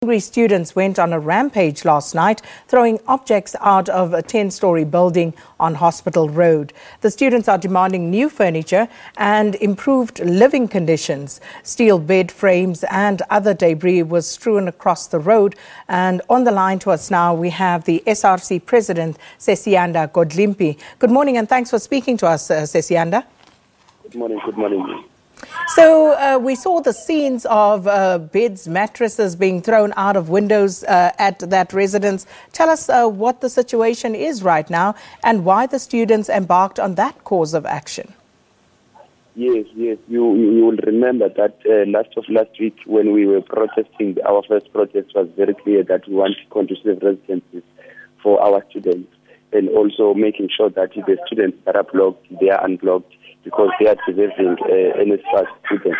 Angry students went on a rampage last night, throwing objects out of a 10-story building on Hospital Road. The students are demanding new furniture and improved living conditions. Steel bed frames and other debris was strewn across the road. And on the line to us now, we have the SRC President, Sesiyanda Godlimpi. Good morning and thanks for speaking to us, Sesiyanda. Good morning. Good morning. So we saw the scenes of beds, mattresses being thrown out of windows at that residence. Tell us what the situation is right now and why the students embarked on that course of action. Yes. You will remember that last week when we were protesting, our first protest was very clear that we want conducive residences for our students and also making sure that the students that are blocked, they are unblocked, because they are deserving NSFAS students.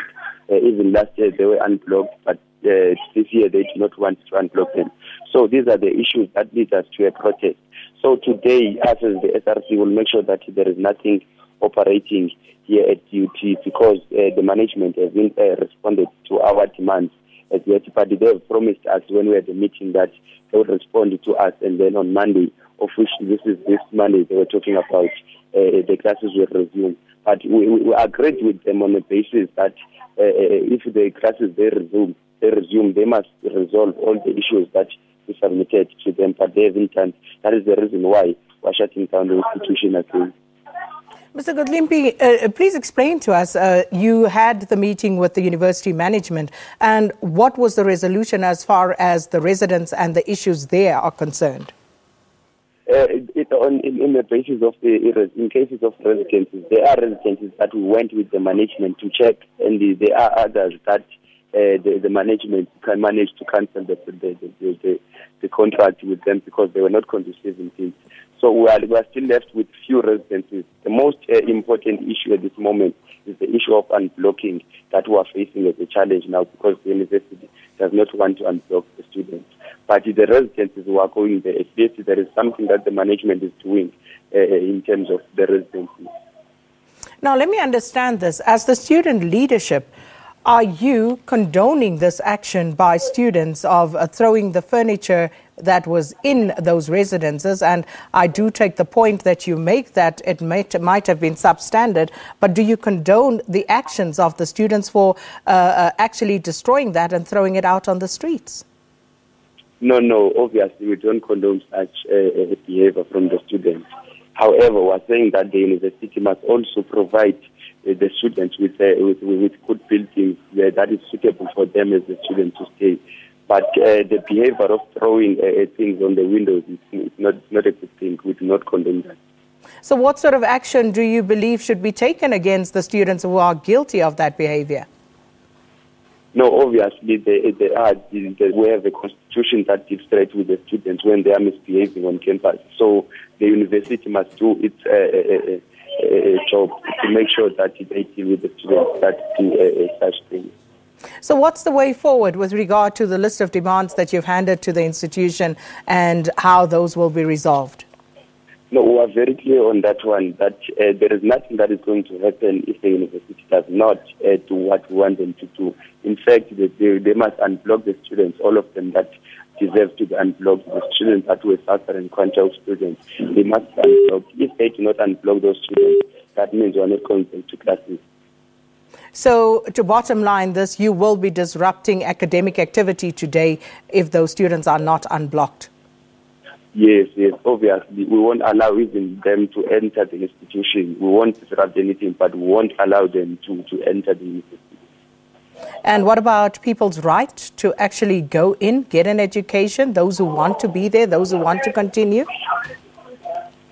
Even last year they were unblocked, but this year they do not want to unblock them. So these are the issues that lead us to a protest. So today, us as the SRC will make sure that there is nothing operating here at UT because the management has been responded to our demands as yet, but they have promised us when we had the meeting that they would respond to us, and then on Monday, of which this Monday they were talking about, the classes will resume. But we agreed with them on the basis that if the classes they resume, they must resolve all the issues that we submitted to them, but they haven't done. That is the reason why we're shutting down the institution again. Mr. Godlimpi, please explain to us, you had the meeting with the university management, and what was the resolution as far as the residents and the issues there are concerned? In the basis of in cases of residences, there are residences that we went with the management to check, and there are others that the management can manage to cancel the contract with them because they were not conducive in things. So we are still left with few residences. The most important issue at this moment is the issue of unblocking that we are facing as a challenge now because the university does not want to unblock the students. But the residences who are going there, at least there is something that the management is doing in terms of the residences. Now, let me understand this. As the student leadership, are you condoning this action by students of throwing the furniture that was in those residences? And I do take the point that you make that it might have been substandard, but do you condone the actions of the students for actually destroying that and throwing it out on the streets? No, obviously we don't condone such behavior from the students. However, we're saying that the university must also provide the students with good buildings that is suitable for them as a student to stay. But the behavior of throwing things on the windows is not a good thing. We do not condone that. So what sort of action do you believe should be taken against the students who are guilty of that behavior? No, obviously we have a constitution that gives threat with the students when they are misbehaving on campus. So the university must do its job to make sure that they deal with the students that do such things. So what's the way forward with regard to the list of demands that you've handed to the institution and how those will be resolved? No, we are very clear on that one, that there is nothing that is going to happen if the university does not do what we want them to do. In fact, they must unblock the students, all of them that deserve to be unblocked. The students that were suffering, quantum students, they must be unblocked. If they do not unblock those students, that means we are not going to classes. So, to bottom line this, you will be disrupting academic activity today if those students are not unblocked. Yes, obviously. We won't allow even them to enter the institution. We won't disrupt anything, but we won't allow them to enter the university. And what about people's right to actually go in, get an education, those who want to be there, those who want to continue?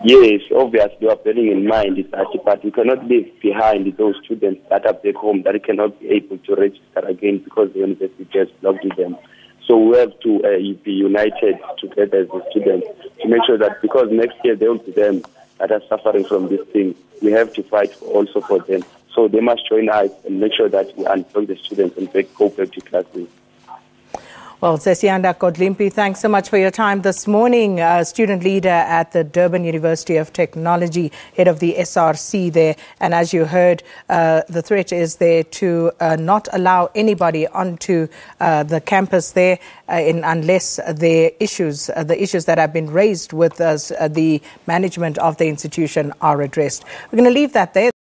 Yes, obviously, we are bearing in mind that, but we cannot leave behind those students that are back home that cannot be able to register again because the university has blocked them. So we have to be united together as the students to make sure that because next year there will be them that are suffering from this thing, we have to fight also for them. So they must join us and make sure that we unblock the students and go back to classes. Well, Sesiyanda Godlimpi, thanks so much for your time this morning. Student leader at the Durban University of Technology, head of the SRC there. And as you heard, the threat is there to not allow anybody onto the campus there unless the issues that have been raised with the management of the institution are addressed. We're going to leave that there.